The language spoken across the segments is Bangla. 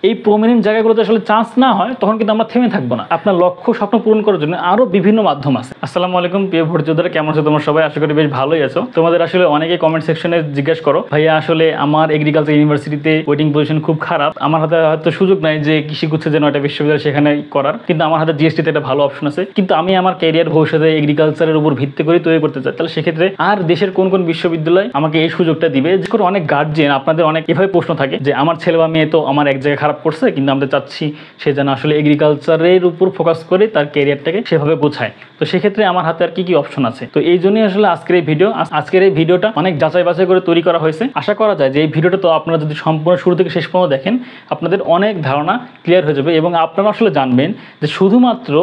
এই প্রমিনেন্ট জায়গাগুলোতে আসলে চান্স না হয় তখন কিন্তু আমরা থেমে থাকবো না। আপনার লক্ষ্য স্বপ্ন পূরণ করার জন্য আরো বিভিন্ন মাধ্যম আছে। আসসালামু আলাইকুম প্রিয় ভর্তি যোদ্ধারা, কেমন আছো তোমরা সবাই? আশা করি বেশ ভালোই আছো। তোমাদের আসলে অনেকে কমেন্ট সেকশনে জিজ্ঞেস করো, ভাইয়া আসলে আমার এগ্রিকালচার ইউনিভার্সিটিতে ওয়েটিং পজিশন খুব খারাপ, আমার হাতে হয়তো সুযোগ নাই যে কৃষিগুচ্ছে যে 9টা বিশ্ববিদ্যালয় সেখানে করার, কিন্তু আমার হাতে জিএসটিতে একটা ভালো অপশন আছে, কিন্তু আমি আমার ক্যারিয়ার ভবিষ্যতে এগ্রিকালচারের উপর ভিত্তি করে তৈরি করতে চাই। তাহলে সেক্ষেত্রে আর দেশের কোন কোন বিশ্ববিদ্যালয় আমাকে এই সুযোগটা দিবে? যে করে অনেক গার্জিয়ান আপনাদের অনেক এভাবে প্রশ্ন থাকে যে আমার ছেলে বা মেয়ে তো আমার এক জায়গায় খারাপ করছে, কিন্তু আমরা চাচ্ছি সে যেন আসলে এগ্রিকালচারের উপর ফোকাস করে তার ক্যারিয়ারটাকে সেভাবে গোছায়। তো সেক্ষেত্রে আমার হাতে আর কি কি অপশন আছে? তো এই জন্যই আসলে আজকের এই ভিডিওটা অনেক যাচাই বাছাই করে তৈরি করা হয়েছে। আশা করা যায় যে এই ভিডিওটা তো আপনারা যদি সম্পূর্ণ শুরু থেকে শেষ পর্যন্ত দেখেন আপনাদের অনেক ধারণা ক্লিয়ার হয়ে যাবে, এবং আপনারা আসলে জানবেন যে শুধুমাত্র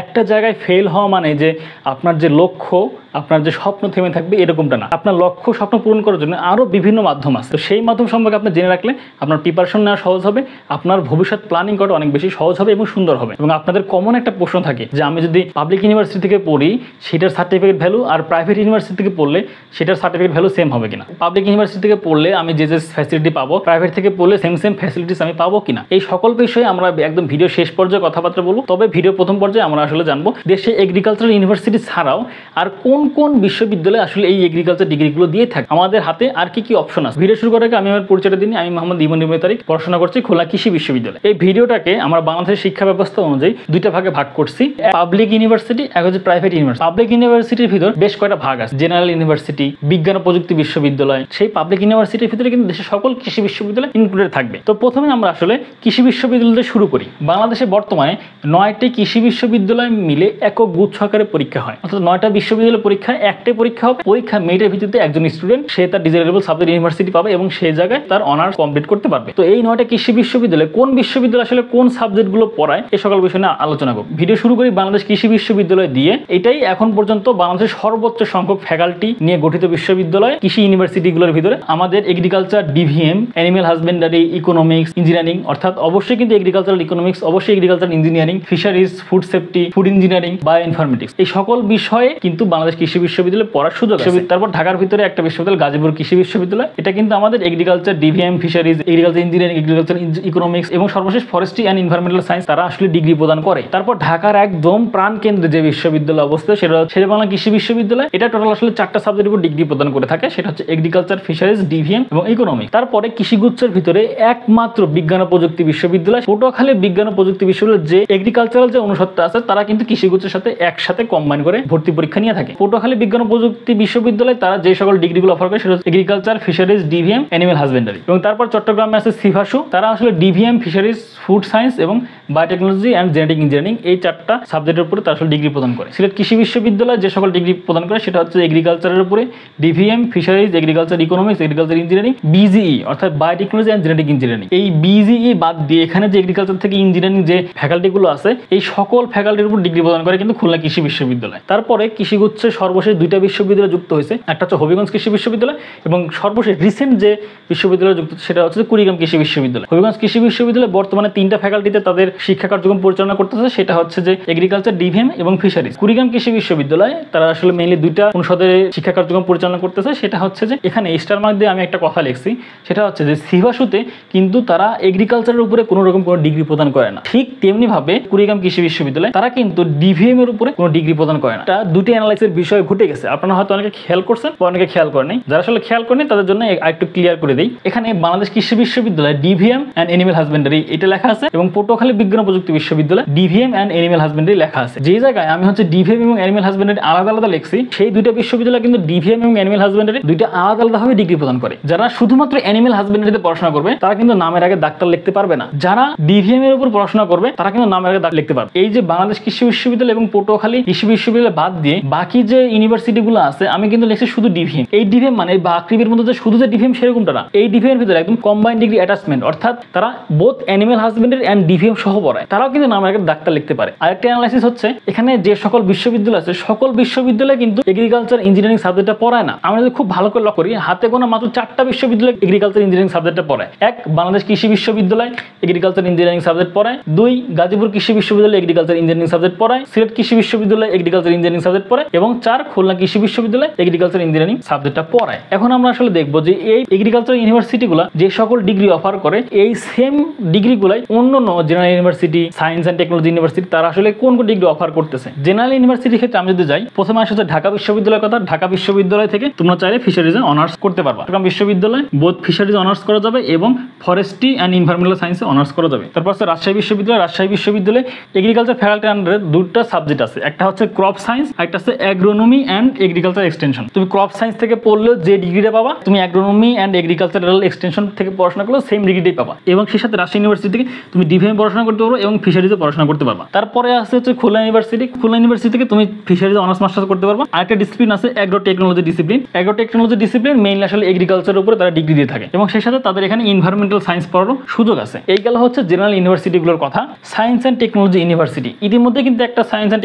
একটা জায়গায় ফেল হওয়া মানে যে আপনার যে লক্ষ্য, আপনার যে স্বপ্ন থেমে থাকবে এরকমটা না। আপনার লক্ষ্য স্বপ্ন পূরণ করার জন্য আরও বিভিন্ন মাধ্যম আছে। তো সেই মাধ্যম সম্পর্কে আপনি জেনে রাখলে আপনার প্রিপারেশন নেওয়া সহজ হবে, আপনার ভবিষ্যৎ প্ল্যানিং করা অনেক বেশি সহজ হবে এবং সুন্দর হবে। এবং আপনাদের কমন একটা প্রশ্ন থাকে যে আমি যদি পাবলিক ইউনিভার্সিটি থেকে পড়ি সেটার সার্টিফিকেট ভ্যালু আর প্রাইভেট ইউনিভার্সিটি থেকে পড়লে সেটার সার্টিফিকেট ভ্যালু সেম হবে কিনা, পাবলিক ইউনিভার্সিটি থেকে পড়লে আমি যে যে ফ্যাসিলিটি পাবো প্রাইভেট থেকে পড়লে সেম ফ্যাসিলিটিস আমি পাবো কিনা, এই সকল বিষয়ে আমরা একদম ভিডিও শেষ পর্যায়ে কথাবার্তা বলবো। তবে ভিডিও প্রথম পর্যায়ে আমরা আসলে জানবো দেশে এগ্রিকালচারাল ইউনিভার্সিটি ছাড়াও আর কোন কোন বিশ্ববিদ্যালয় আসলে এই এগ্রিকালচার ডিগ্রিগুলো দিয়ে থাকে, আমাদের হাতে আর কি কি অপশন আছে। ভিডিও শুরু করার আগে আমি আমার পরিচয়টা দিই। আমি মোহাম্মদ ইমন তারিক, পড়াশোনা করছি খুলনা কৃষি বিশ্ববিদ্যালয়। এই ভিডিওটাকে আমরা বাংলাদেশের শিক্ষা ব্যবস্থা অনুযায়ী দুইটা ভাগে ভাগ করছি, পাবলিক ইউনিভার্সিটি এক হচ্ছে প্রাইভেট ইউনিভার্সিটি। পাবলিক ইউনিভার্সিটির ভিতর বেশ কয়টা ভাগ আছে, জেনারেল ইউনিভার্সিটি, বিজ্ঞান ও প্রযুক্তি বিশ্ববিদ্যালয়। সেই পাবলিক ইউনিভার্সিটির ভিতরে কিন্তু দেশের সকল কৃষি বিশ্ববিদ্যালয় ইনক্লুডেড থাকবে। তো প্রথমে আমরা আসলে কৃষি বিশ্ববিদ্যালয় শুরু করি। বাংলাদেশে বর্তমানে 9টি কৃষি বিশ্ববিদ্যালয় মিলে একক গুচ্ছ আকারে পরীক্ষা হয়, অর্থাৎ 9টা বিশ্ববিদ্যালয় পরীক্ষায় একটাই পরীক্ষা হবে। পরীক্ষা মেরিটের ভিত্তিতে একজন স্টুডেন্ট সে তার ডিজায়ারেবল সাবজেক্ট ইউনিভার্সিটি পাবে এবং সেই জায়গায় তার অনার্স কমপ্লিট করতে পারবে। তো এই 9টা কৃষি বিশ্ববিদ্যালয় কোন বিশ্ববিদ্যালয় আসলে কোন সাবজেক্টগুলো পড়ায় এই সকল বিষয় নিয়ে আলোচনা করব। ভিডিও শুরু করি বাংলাদেশ কৃষি বিশ্ববিদ্যালয় দিয়ে। এটাই এখন পর্যন্ত বাংলাদেশের সর্বোচ্চ সংখ্যক ফ্যাকাল্টি নিয়ে গঠিত বিশ্ববিদ্যালয়। কৃষি ইউনিভার্সিটিগুলোর ভিতরে আমাদের agriculture, DVM, animal husbandry, economics, engineering, অর্থাৎ অবশ্যই কিন্তু এগ্রিকালচারাল ইকোনমিক্স, অবশ্যই agriculture engineering, fisheries, food safety, food engineering, bio informatics, এই সকল বিষয়ে কিন্তু বাংলাদেশ কৃষি বিশ্ববিদ্যালয়ে পড়ার সুযোগ আছে। তারপর ঢাকার ভিতরে একটা বিশ্ববিদ্যালয় গাজীপুর কৃষি বিশ্ববিদ্যালয়, এটা কিন্তু আমাদের agriculture, DVM, fisheries, agriculture engineering, agriculture economics এবং সর্বশেষ ফরেস্ট্রি অ্যান্ড এনভায়রনমেন্টাল সায়েন্স তারা আসলে ডিগ্রি প্রদান করে। তারপর ঢাকার একদম প্রাণ কেন্দ্রে যে বিশ্ববিদ্যালয় অবস্থিত সেটা হচ্ছে শেরেবাংলা কৃষি বিশ্ববিদ্যালয়। এটা টোটাল আসলে 4টা সাবজেক্টের উপর ডিগ্রি প্রদান করে থাকে, সেটা হচ্ছে এগ্রিকালচার, ফিশারিজ, ডিভিএম এবং ইকোনমিক্স। তারপরে কৃষিগুচ্ছের ভিতরে একমাত্র বিজ্ঞান ও প্রযুক্তি বিশ্ববিদ্যালয়, পটুয়াখালী বিজ্ঞান ও প্রযুক্তি বিশ্ববিদ্যালয়, যে এগ্রিকালচারাল যে অনুষদটা আছে তারা কিন্তু কৃষিগুচ্ছের সাথে একসাথে কম্বাইন করে ভর্তি পরীক্ষা নিয়ে থাকে। পটুয়াখালী বিজ্ঞান ও প্রযুক্তি বিশ্ববিদ্যালয় তারা যে সকল ডিগ্রিগুলো অফার করে সেটা হচ্ছে agriculture, fisheries, DVM, animal husbandry. এবং তারপর চট্টগ্রামে আছে সিভাসু, তারা আসলে ডিভিএম, ফিশারিজ, ফুড সায়েন্স এবং বায়োটেকনোলজি অ্যান্ড জেনেটিক ইঞ্জিনিয়ারিং, এই 4টা সাবজেক্টের উপরে তারা আসলে ডিগ্রি প্রদান করে। সিলেট কৃষি বিশ্ববিদ্যালয় যে সকল ডিগ্রি প্রদান করে সেটা হচ্ছে এগ্রিকালচারের উপরে DVM, fisheries, agriculture economics, agriculture engineering, BGE অর্থাৎ বায়োটেকনোলজি অ্যান্ড জেনেটিক ইঞ্জিনিয়ারিং। এই বিজিই বাদ দিয়ে এখানে যে এগ্রিকালচার থেকে ইঞ্জিনিয়ারিং যে ফ্যাকাল্টিগুলো আছে এই সকল ফ্যাকাল্টির উপর ডিগ্রি প্রদান করে কিন্তু খুলনা কৃষি বিশ্ববিদ্যালয়। তারপরে কৃষিগুচ্ছের সর্বশেষ 2টা বিশ্ববিদ্যালয় যুক্ত হয়েছে, একটা হচ্ছে হবিগঞ্জ কৃষি বিশ্ববিদ্যালয় এবং সর্বশেষ রিসেন্ট যে বিশ্ববিদ্যালয় যুক্ত সেটা হচ্ছে কুড়িগ্রাম কৃষি বিশ্ববিদ্যালয়। হবিগঞ্জ কৃষি বিশ্ববিদ্যালয় বর্তমানে 3টা ফ্যাকাল্টিতে তাদের শিক্ষা কার্যক্রম পরিচালনা করতেছে, সেটা হচ্ছে যে এগ্রিকালচার, ডিভিএম এবং ফিশারিজ। কুড়িগ্রাম কৃষি বিশ্ববিদ্যালয় তারা আসলে মেইনলি 2টা অনুষদের শিক্ষা কার্যক্রম পরিচালনা করতেছে, সেটা হচ্ছে যে এখানে স্টার মার্ক দিয়ে আমি একটা কথা লিখছি, সেটা হচ্ছে যে সিভাসুতে কিন্তু তারা এগ্রিকালচারের উপরে কোনো রকম কোনো ডিগ্রি প্রদান করে না। ঠিক তেমনি ভাবে কুড়িগ্রাম কৃষি বিশ্ববিদ্যালয় তারা কিন্তু ডিভিএম এর উপরে কোনো ডিগ্রি প্রদান করে না। এটা 2টি অ্যানালাইসিসের বিষয় ঘটে গেছে, আপনারা হয়তো অনেকে খেয়াল করছেন বা অনেকে খেয়াল করেন নাই। যারা আসলে খেয়াল করেনি তাদের জন্য একটু ক্লিয়ার করে দেই। এখানে বাংলাদেশ কৃষি বিশ্ববিদ্যালয় ডিভিএম অ্যান্ড অ্যানিমেল হাজবেন্ডারি এটা লেখা আছে এবং পটুয়াখালী বিজ্ঞান ও প্রযুক্তি বিশ্ববিদ্যালয় ডিভিএম অ্যান্ড অ্যানিমেল হাজবেন্ডারি লেখা আছে। যে জায়গায় আমি হচ্ছে ডিভিএম এবং অ্যানিমেল হাজবেন্ডারি আলাদা আলাদা লিখছি, সেই 2টা বিশ্ববিদ্যালয় কিন্তু ডিভিএম এবং অ্যানিমেল হাজবেন্ডারি 2টা আলাদা আলাদাভাবে ডিগ্রি প্রদান করে। যারা শুধুমাত্র অ্যানিমেল হাজবেন্ডারিতে পড়াশোনা করবে তারা কিন্তু নামের আগে ডাক্তার লিখতে পারবে না, যারা ডিভিএম এর উপর পড়াশোনা করবে তারা কিন্তু নামের আগে লিখতে পারবে। এই যে বাংলাদেশ কৃষি বিশ্ববিদ্যালয় এবং পটুয়াখালী কৃষি বিশ্ববিদ্যালয় বাদ দিয়ে বাকি যে ইউনিভার্সিটিগুলো আছে আমি কিন্তু লিখছি শুধু ডিভিএম। এই ডিভিএম মানে বাকৃবির মধ্যে শুধু যে ডিভিএম সেরকমটা না, এই ডিভিএম এর ভিতরে একদম কম্বাইন্ড ডিগ্রি অ্যাটাচমেন্ট, অর্থাৎ তারা both animal husbandry and DVM সহ পড়ায়, তারাও কিন্তু নামের আগে ডাক্তার লিখতে পারে। আরেকটা অ্যানালাইসিস হচ্ছে এখানে যে সকল বিশ্ববিদ্যালয় আছে সকল বিশ্ববিদ্যালয়ে কিন্তু এগ্রিকালচার ইঞ্জিনিয়ারিং সাবজেক্টটা পড়ায় না। আমরা যদি খুব ভালো করে লক্ষ্য করি, হাতে গোনা মাত্র 4টা বিশ্ববিদ্যালয় এগ্রিকালচার ইঞ্জিনিয়ারিং সাবজেক্টটা পড়ায়। 1 বাংলাদেশ কৃষি বিশ্ববিদ্যালয় এগ্রিকালচার ইঞ্জিনিয়ারিং সাবজেক্ট পড়ায়, 2 গাজীপুর কৃষি বিশ্ববিদ্যালয় এগ্রিকালচার ইঞ্জিনিয়ারিং সাবজেক্ট পড়ায়, সিলেট কৃষি বিশ্ববিদ্যালয় এগ্রিকালচার ইঞ্জিনিয়ারিং সাবজেক্ট পড়ায় এবং 4 খুলনা কৃষি বিশ্ববিদ্যালয় এগ্রিকালচার ইঞ্জিনিয়ারিং সাবজেক্টটা পড়ায়। এখন আমরা আসলে দেখবো যে এই এগ্রিকালচার ইউনিভার্সিটিগুলো যে সকল ডিগ্রি অফার করে, এই সেম ডিগ্রিগুলাই অন্যান্য general university, science and technology university তারা আসলে কোন কোন ডিগ্রি অফার করতেছে। জেনারেল ইউনিভার্সিটির ক্ষেত্রে আমি যদি যাই, প্রথমে আসলে ঢাকা বিশ্ববিদ্যালয়ের কথা। ঢাকা বিশ্ববিদ্যালয় থেকে তোমরা চাইলে ফিশারিজে অনার্স করতে পারবা। চট্টগ্রাম বিশ্ববিদ্যালয় বোথ ফিশারিজ অনার্স করা যাবে এবং ফরেস্ট্রি অ্যান্ড এনভায়রনমেন্টাল সায়েন্সে অনার্স করা যাবে। তারপর আছে রাজশাহী বিশ্ববিদ্যালয়। রাজশাহী বিশ্ববিদ্যালয়ে এগ্রিকালচার ফ্যাকাল্টির আন্ডারে 2টা সাবজেক্ট আছে, একটা হচ্ছে ক্রপ সায়েন্স, একটা হচ্ছে অ্যাগ্রোনমি অ্যান্ড এগ্রিকালচার এক্সটেনশন। তুমি ক্রপ সায়েন্স থেকে পড়লেও যে ডিগ্রিটা পাবা, তুমি অ্যাগ্রোনমি অ্যান্ড এগ্রিকালচারাল এক্সটেনশন থেকে পড়াশোনা করলেও সেম ডিগ্রিটাই পাবা। এবং সেই সাথে রাজশাহী ইউনিভার্সিটি থেকে তুমি ডিভিএম পড়াশোনা করতে পারো এবং ফিশারিজে পড়াশোনা করতে পারবা। তারপরে আছে হচ্ছে খুলনা ইউনিভার্সিটি। খুলনা ইউনিভার্সিটি থেকে তুমি ফিশারিজে অনার্স মাস্টার্স করতে পারবা। আরেকটা ডিসিপ্লিন আছে agro technology discipline. Agro technology discipline mainly আসলে এগ্রিকালচারের উপরে তারা ডিগ্রি দিয়ে থাকে এবং সেই সাথে তাদের এখানে এনভায়রনমেন্টাল সায়েন্স পড়ারও সুযোগ আছে। এই গেল হচ্ছে জেনারেল ইউনিভার্সিটিগুলোর কথা। সায়েন্স অ্যান্ড টেকনোলজি ইউনিভার্সিটি, ইতিমধ্যে কিন্তু একটা সায়েন্স অ্যান্ড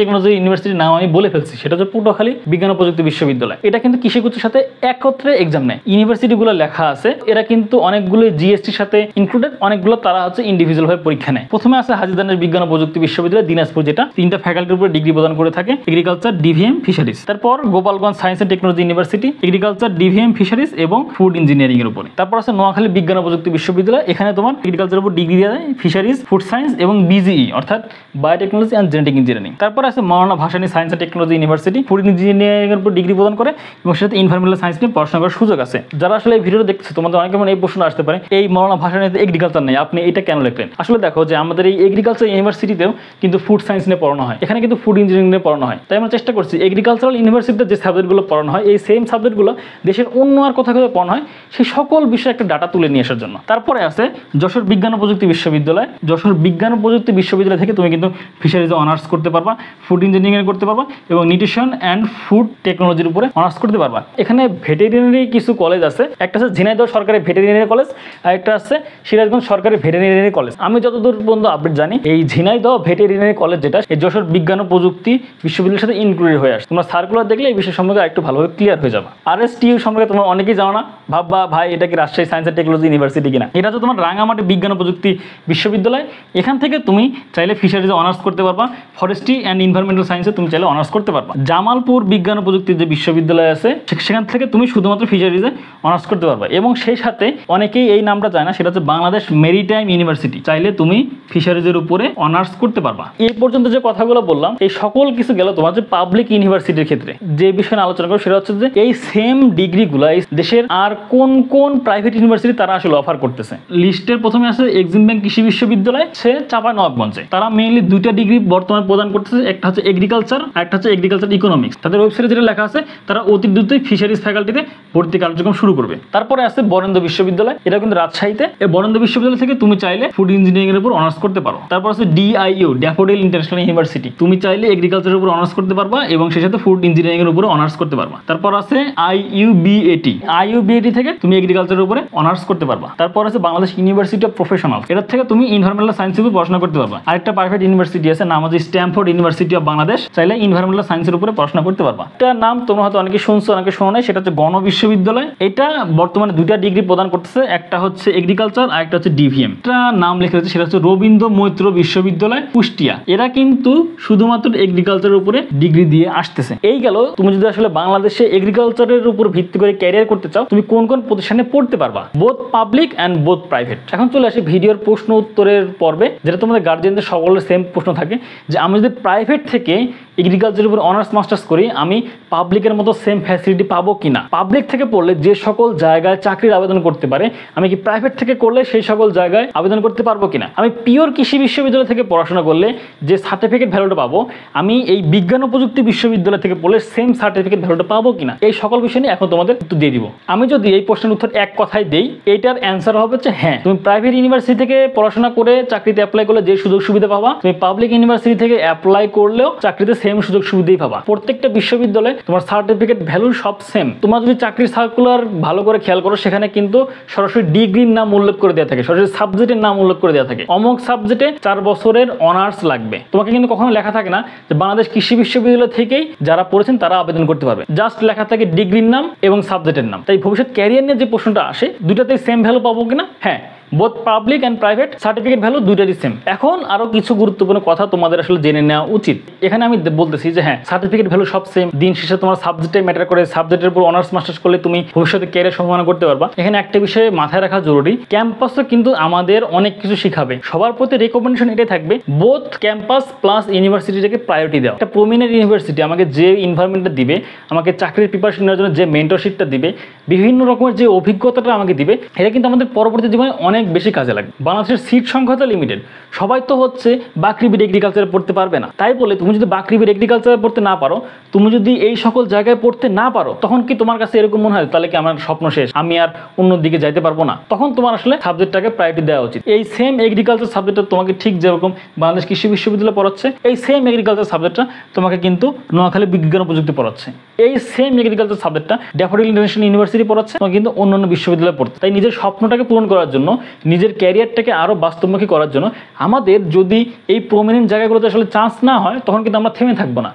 টেকনোলজি ইউনিভার্সিটির নাম আমি বলে ফেলছি, সেটা হচ্ছে পটুয়াখালী বিজ্ঞান ও প্রযুক্তি বিশ্ববিদ্যালয়। এটা কিন্তু কৃষিগুচ্ছের সাথে একত্রে এক্সাম নেয়। ইউনিভার্সিটিগুলো লেখা আছে, এরা কিন্তু অনেকগুলো জিএসটির সাথে ইনক্লুডেড, অনেকগুলো তারা হচ্ছে ইন্ডিভিজুয়াল ভাবে পরীক্ষা নেয়। প্রথমে আছে হাজীদানের বিজ্ঞান ও প্রযুক্তি বিশ্ববিদ্যালয় দিনাজপুর, যেটা 3টা ফ্যাকাল্টির উপরে ডিগ্রি প্রদান করে থাকে, এগ্রিকালচার, ডিভিএম, ফিশারিজ। তারপর Gopalganj science and technology university agriculture, DVM, fisheries এবং ফুড ইঞ্জিনিয়ারিং এর উপরে। তারপর আছে নোয়াখালী বিজ্ঞান ও প্রযুক্তি বিশ্ববিদ্যালয়, এখানে তোমার এগ্রিকালচারের উপর ডিগ্রি দেওয়া যায়, ফিশারিজ, ফুড সায়েন্স এবং বিজিই অর্থাৎ বায়োটেকনোলজি অ্যান্ড জেনেটিক ইঞ্জিনিয়ারিং। তারপর আছে Maulana Bhasani science and technology university, food engineering এর উপর ডিগ্রি প্রদান করে এবং সাথে এনভায়রনমেন্টাল সায়েন্স নিয়ে পড়াশোনা করার সুযোগ আছে। যারা আসলে এই ভিডিওটা দেখছে, তোমাদের অনেকে এই প্রশ্ন আসতে পারে, এই মাওলানা ভাসানীতে এগ্রিকালচার নেই, আপনি এটা কেন লিখলেন? আসলে দেখো যে আমাদের এই এগ্রিকালচার ইউনিভার্সিটিতেও কিন্তু ফুড সায়েন্স নিয়ে পড়ানো হয়, এখানে কিন্তু ফুড ইঞ্জিনিয়ারিং নিয়ে পড়ানো হয়। তাই আমরা চেষ্টা করছি এগ্রিকালচারাল ইউনিভার্সিটিতে যে সাবজেক্টগুলো পড়ানো হয়, এই সেম সাবজেক্টগুলো দেশের অন্য আর কোথাও কোথাও পড়ানো হয়, সেই সকল বিষয়ে একটা ডাটা তুলে নিয়ে আসার জন্য। তারপরে আছে যশোর বিজ্ঞান ও প্রযুক্তি বিশ্ববিদ্যালয়। যশোর বিজ্ঞান ও প্রযুক্তি বিশ্ববিদ্যালয় থেকে তুমি কিন্তু ফিশারিজে অনার্স করতে পারবা, ফুড ইঞ্জিনিয়ারিং করতে পারবা এবং নিউট্রিশন অ্যান্ড ফুড টেকনোলজির উপরে অনার্স করতে পারবা। এখানে ভেটেরিনারি কিছু কলেজ আছে, একটা আছে ঝিনাইদহ সরকারি ভেটেরিনারি কলেজ, আর একটা আছে সিরাজগঞ্জ সরকারি ভেটেরিনারি কলেজ। আমি যতদূর পর্যন্ত আপডেট জানি, এই ঝিনাইদহ ভেটেরিনারি কলেজ যেটা এই যশোর বিজ্ঞান ও প্রযুক্তি বিশ্ববিদ্যালয়ের সাথে ইনক্লুডেড হয়ে আসে। তোমরা সার্কুলার দেখলে এই বিষয় সম্পর্কে একটু ভালোভাবে ক্লিয়ার হয়ে যাবে। আরএসটিইউ সম্পর্কে তোমরা অনেকেই জানো না, ভাববা ভাই এটা কি Rajshahi science and technology university কিনা। এটা হচ্ছে তোমার রাঙামাটি বিজ্ঞান ও প্রযুক্তি বিশ্ববিদ্যালয়। এখান থেকে তুমি চাইলে ফিশারিজে অনার্স করতে পারবা, ফরেস্ট্রি অ্যান্ড এনভায়রনমেন্টাল সায়েন্সে তুমি চাইলে অনার্স করতে পারবা। জামালপুর বিজ্ঞান ও প্রযুক্তির যে বিশ্ববিদ্যালয় আছে, সেখান থেকে তুমি শুধুমাত্র ফিশারিজে অনার্স করতে পারবা। এবং সেই সাথে অনেকেই এই নামটা জানে না, সেটা হচ্ছে বাংলাদেশ মেরিটাইম ইউনিভার্সিটি, চাইলে তুমি ফিশারিজের উপরে অনার্স করতে পারবা। এই পর্যন্ত যে কথাগুলো বললাম, এই সকল কিছু গেল তোমার যে পাবলিক ইউনিভার্সিটির ক্ষেত্রে। যে বিষয়ে আলোচনা করবো সেটা হচ্ছে যে এই সেম ডিগ্রিগুলো দেশের আর কোন কোন প্রাইভেট ইউনিভার্সিটি তারা আসলে অফার করতেছে। লিস্টের প্রথমে আছে এক্সিম ব্যাংক কৃষি বিশ্ববিদ্যালয়, সে চাঁপাইনবাবগঞ্জে। তারা মেইনলি 2টা ডিগ্রি বর্তমানে প্রদান করতেছে, একটা হচ্ছে এগ্রিকালচার আর একটা হচ্ছে এগ্রিকালচার ইকোনমিক্স। তাদের ওয়েবসাইটে যেটা লেখা আছে, তারা অতি দ্রুতই ফিশারিজ ফ্যাকাল্টিতে ভর্তি কার্যক্রম শুরু করবে। তারপরে আছে বরেন্দ্র বিশ্ববিদ্যালয়, এটা কিন্তু রাজশাহীতে। এই বরেন্দ্র বিশ্ববিদ্যালয় থেকে তুমি চাইলে ফুড ইঞ্জিনিয়ারিং এর উপর অনার্স করতে পারো। তারপর আছে ডিআইইউ, ড্যাফোডিল ইন্টারন্যাশনাল ইউনিভার্সিটি, তুমি চাইলে এগ্রিকালচারের উপর অনার্স করতে পারবা এবং সেই সাথে ফুড ইঞ্জিনিয়ারিং এর উপর অনার্স করতে পারবা। তারপর আছে আইইউবিএটি, আইইউবিএটি থেকে তুমি এগ্রিকালচারের উপরে অনার্স করতে পারবা। তারপর আছে বাংলাদেশ ইউনিভার্সিটি অফ প্রফেশনাল, এটা থেকে তুমি এনভায়রনমেন্টাল সায়েন্সের উপর পড়াশোনা করতে পারবা। আরেকটা প্রাইভেট ইউনিভার্সিটি আছে, নাম হচ্ছে স্ট্যামফোর্ড ইউনিভার্সিটি অফ বাংলাদেশ, চাইলে এনভায়রনমেন্টাল সায়েন্সের উপরে পড়াশোনা করতে পারবা। এটার নাম তোমরা হয়তো অনেকে শুনছো, অনেকে শোনো নাই, সেটা হচ্ছে গণ বিশ্ববিদ্যালয়। এটা বর্তমানে 2টা ডিগ্রি প্রদান করতেছে, একটা হচ্ছে এগ্রিকালচার আর একটা হচ্ছে ডিভিএম। এটা নাম লেখা রয়েছে, সেটা হচ্ছে রবীন্দ্র মৈত্র বিশ্ববিদ্যালয় কুষ্টিয়া। এরা কিন্তু শুধুমাত্র এগ্রিকালচারের উপরে ডিগ্রি দিয়ে আসতেছে। এই গেল তুমি যদি আসলে বাংলাদেশে এগ্রিকালচারের উপর ভিত্তি করে ক্যারিয়ার করতে চাও, তুমি কোন কোন প্রতিষ্ঠানে পড়তে পারবা, both public and both private. এখন চলে আসি ভিডিওর প্রশ্ন উত্তরের পর্বে, যেটা তোমাদের গার্জিয়ানদের সকলের সেম প্রশ্ন থাকে যে আমি যদি প্রাইভেট থেকে এগ্রিকালচারের উপর অনার্স মাস্টার্স করি, আমি পাবলিকের মতো সেম ফ্যাসিলিটি পাবো কিনা। পাবলিক থেকে পড়লে যে সকল জায়গায় চাকরির আবেদন করতে পারে, আমি কি প্রাইভেট থেকে করলে সেই সকল জায়গায় আবেদন করতে পারবো কিনা। আমি পিওর কৃষি বিশ্ববিদ্যালয় থেকে পড়াশোনা করলে যে সার্টিফিকেট ভ্যালুটা পাবো, আমি এই বিজ্ঞান ও প্রযুক্তি বিশ্ববিদ্যালয় থেকে পড়লে সেম সার্টিফিকেট ভ্যালুটা পাবো কিনা। এই সকল বিষয় নিয়ে এখন তোমাদের উত্তর দিয়ে দিব। আমি যদি এই প্রশ্নের উত্তর এক কথায় দেই, এইটার অ্যান্সার হবে হচ্ছে হ্যাঁ। তুমি প্রাইভেট ইউনিভার্সিটি থেকে পড়াশোনা করে চাকরিতে অ্যাপ্লাই করলে যে সুযোগ সুবিধা পাবা, তুমি পাবলিক ইউনিভার্সিটি থেকে অ্যাপ্লাই করলেও চাকরিতে সেম সুযোগ সুবিধাই পাবা। প্রত্যেকটা বিশ্ববিদ্যালয়ে তোমার সার্টিফিকেট ভ্যালু সব সেম। তোমরা যদি চাকরির সার্কুলার ভালো করে খেয়াল করো, সেখানে কিন্তু সরাসরি ডিগ্রির নাম উল্লেখ করে দেওয়া থাকে, সরাসরি সাবজেক্টের নাম উল্লেখ করে দেওয়া থাকে। অমুক সাবজেক্টে 4 বছরের অনার্স লাগবে, তোমাকে কিন্তু কখনো লেখা থাকে না যে যে বাংলাদেশ কৃষি বিশ্ববিদ্যালয় থেকেই যারা পড়েছেন তারা আবেদন করতে পারবে। জাস্ট লেখা থাকে ডিগ্রির নাম এবং সাবজেক্টের নাম। তাই ভবিষ্যৎ ক্যারিয়ার নিয়ে যে প্রশ্নটা আসে, দুটাতেই সেম ভ্যালু পাবো কিনা? হ্যাঁ, both public and private certificate value দুইটারই সেম। এখন আরো কিছু গুরুত্বপূর্ণ কথা তোমাদের আসলে জেনে নেওয়া উচিত। এখানে আমি বলতেছি যে হ্যাঁ, সার্টিফিকেট ভ্যালু সব সেম, দিন শেষে তোমার সাবজেক্টে ম্যাটার করে, সাবজেক্টের উপর অনার্স মাস্টার্স করলে তুমি ভবিষ্যতে ক্যারিয়ার সম্ভাবনা করতে পারবা। এখানে একটা বিষয়ে মাথায় রাখা জরুরি, ক্যাম্পাসও কিন্তু আমাদের অনেক কিছু শিখাবে। সবার প্রতি রেকমেন্ডেশন এটাই থাকবে, বোথ ক্যাম্পাস প্লাস ইউনিভার্সিটিটাকে প্রায়োরিটি দাও। একটা প্রমিনেন্ট ইউনিভার্সিটি আমাকে যে এনভায়রনমেন্টটা দিবে, আমাকে চাকরির প্রিপারেশন নেওয়ার জন্য যে মেন্টরশিপটা দিবে, বিভিন্ন রকমের যে অভিজ্ঞতাটা আমাকে দিবে, এটা কিন্তু আমাদের পরবর্তী জীবনে অনেক বেশি কাজে লাগবে। বাংলাদেশের সিট সংখ্যা তো লিমিটেড, সবাই তো হচ্ছে বাকৃবির এগ্রিকালচারে পড়তে পারবে না। তাই বলে তুমি যদি বাকৃবির এগ্রিকালচারে পড়তে না পারো, তুমি যদি এই সকল জায়গায় পড়তে না পারো, তখন কি তোমার কাছে এরকম মনে হয় তাহলে কি আমার স্বপ্ন শেষ, আমি আর অন্য দিকে যাইতে পারবো না? তখন তোমার আসলে সাবজেক্টটাকে প্রায়োরিটি দেওয়া উচিত। এই সেম এগ্রিকালচার সাবজেক্টটা তোমাকে ঠিক যেরকম বাংলাদেশ কৃষি বিশ্ববিদ্যালয় পড়াচ্ছে, এই সেম এগ্রিকালচার সাবজেক্টটা তোমাকে কিন্তু নোয়াখালী বিজ্ঞান ও প্রযুক্তি পড়াচ্ছে। এই সেম এগ্রিকালচার সাবজেক্টটা ড্যাফোডিল ইন্টারন্যাশনাল ইউনিভার্সিটি পড়াচ্ছে, তোমাকে কিন্তু অন্যান্য বিশ্ববিদ্যালয়ে পড়তে। তাই নিজের স্বপ্নটাকে পূরণ করার জন্য, নিজের ক্যারিয়ারটাকে আরো বাস্তবমুখী করার জন্য আমাদের যদি এই প্রমিনেন্ট জায়গাগুলোতে আসলে চান্স না হয়, তখন কিন্তু আমরা থেমে থাকবো না।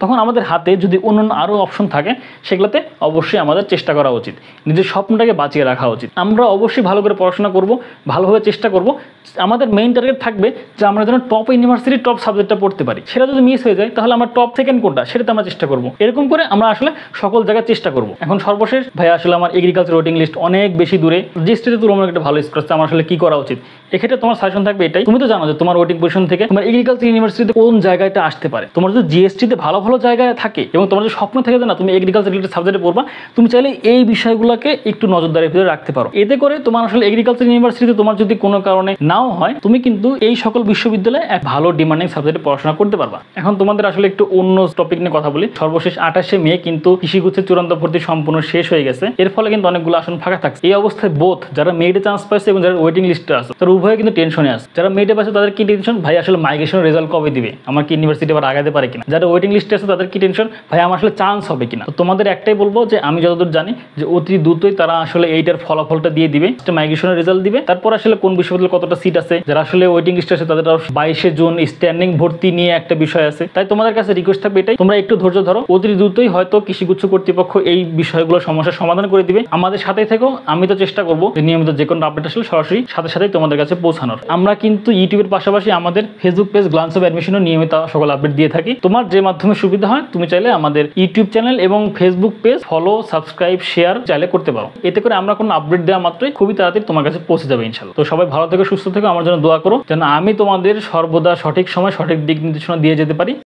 তখন আমাদের হাতে যদি অন্যান্য আরও অপশন থাকে, সেগুলোতে অবশ্যই আমাদের চেষ্টা করা উচিত, নিজের স্বপ্নটাকে বাঁচিয়ে রাখা উচিত। আমরা অবশ্যই ভালো করে পড়াশোনা করব, ভালোভাবে চেষ্টা করব। আমাদের মেইন টার্গেট থাকবে যে আমরা যেন টপ ইউনিভার্সিটির টপ সাবজেক্টটা পড়তে পারি। সেটা যদি মিস হয়ে যায়, তাহলে আমরা টপ সেকেন্ড কোনটা সেটাতে আমরা চেষ্টা করব। এরকম করে আমরা আসলে সকল জায়গায় চেষ্টা করব। এখন সর্বশেষ ভাই, আসলে আমার এগ্রিকালচার ওয়েটিং লিস্ট অনেক বেশি দূরে, জিএসটিতে তুলনামূলক একটা ভালো স্কোর আছে, আমার আসলে কি করা উচিত? এক্ষেত্রে তোমার সাজেশন থাকবে এটাই, তুমি তো জানো যে তোমার ওয়েটিং পজিশন থেকে তোমার এগ্রিকালচার ইউনিভার্সিটিতে কোন জায়গাটা আসতে পারে। তোমার যদি জিএসটিতে ভালো ভালো জায়গায় থাকে এবং তোমার যদি স্বপ্ন থেকে না তুমি এগ্রিকালচার রিলেটেড সাবজেক্টে পড়বা, তুমি চাইলে এই বিষয়গুলোকে একটু নজরদারির ভিতরে রাখতে পারো। এতে করে তোমার আসলে এগ্রিকালচার ইউনিভার্সিটিতে তোমার যদি কোনো কারণে নাও হয়, তুমি কিন্তু এই সকল বিশ্ববিদ্যালয়ে এক ভালো ডিমান্ডিং সাবজেক্টে পড়াশোনা করতে পারবা। এখন তোমাদের আসলে একটু অন্য টপিক নিয়ে কথা বলি। সর্বশেষ 28শে মে কিন্তু কৃষিগুচ্ছের চূড়ান্ত ভর্তি সম্পূর্ণ শেষ হয়ে গেছে। এর ফলে কিন্তু অনেকগুলো আসন ফাঁকা থাকছে। এই অবস্থায় বোথ যারা মেরিটে চান্স পাইছে এবং যারা ওয়েটিং লিস্টে আছে, তারা উভয়ে কিন্তু টেনশনে আছে। যারা মেরিটে পাইছে তাদের কি টেনশন, ভাই আসলে মাইগ্রেশনের রেজাল্ট কবে দিবে, আমার কি ইউনিভার্সিটি আবার আগাতে পারে কিনা। যারা ওয়েটিং লিস্টে আছে তাদের কি টেনশন, ভাই আমার আসলে চান্স হবে কিনা। তো তোমাদের একটাই বলবো যে আমি যতদূর জানি যে অতি দ্রুতই তারা আসলে এইটার ফলাফলটা দিয়ে দিবে, মাইগ্রেশনের রেজাল্ট দিবে। তারপর আসলে কোন বিশ্ববিদ্যালয়ে কতটা সিট আছে, যারা আসলে ওয়েটিং লিস্টে আছে তাদের 22শে জুন স্ট্যান্ডিং ভর্তি নিয়ে একটা বিষয় আছে। তাই তোমাদের কাছে রিকোয়েস্ট থাকবে এটাই, তোমরা একটু ধৈর্য ধরো, অতি দ্রুতই হয়তো কৃষিগুচ্ছ কর্তৃপক্ষ এই বিষয়গুলো সমস্যার সমাধান করে দিবে। আমাদের সাথেই থেকো, আমি তো চেষ্টা করবো নিয়মিত যে কোনো আপডেট আসলে সরাসরি সাথে তোমাদের কাছে পৌঁছানোর। আমরা কিন্তু ইউটিউবের পাশাপাশি আমাদের ফেসবুক পেজ গ্লান্স অফ অ্যাডমিশনও নিয়মিত সকল আপডেট দিয়ে থাকি। তোমার যে মাধ্যমে সুবিধা হয়, তুমি চাইলে আমাদের ইউটিউব চ্যানেল এবং Facebook page follow, subscribe, share চাইলে করতে পারো। এতে করে আমরা কোনো আপডেট দেওয়া মাত্রই খুবই তাড়াতাড়ি তোমার কাছে পৌঁছে যাবে ইনশাআল্লাহ। তো সবাই ভালো থেকো, সুস্থ থেকো, আমার জন্য দোয়া করো যেন আমি তোমাদের সর্বদা সঠিক সময় সঠিক দিক নির্দেশনা দিয়ে যেতে পারি।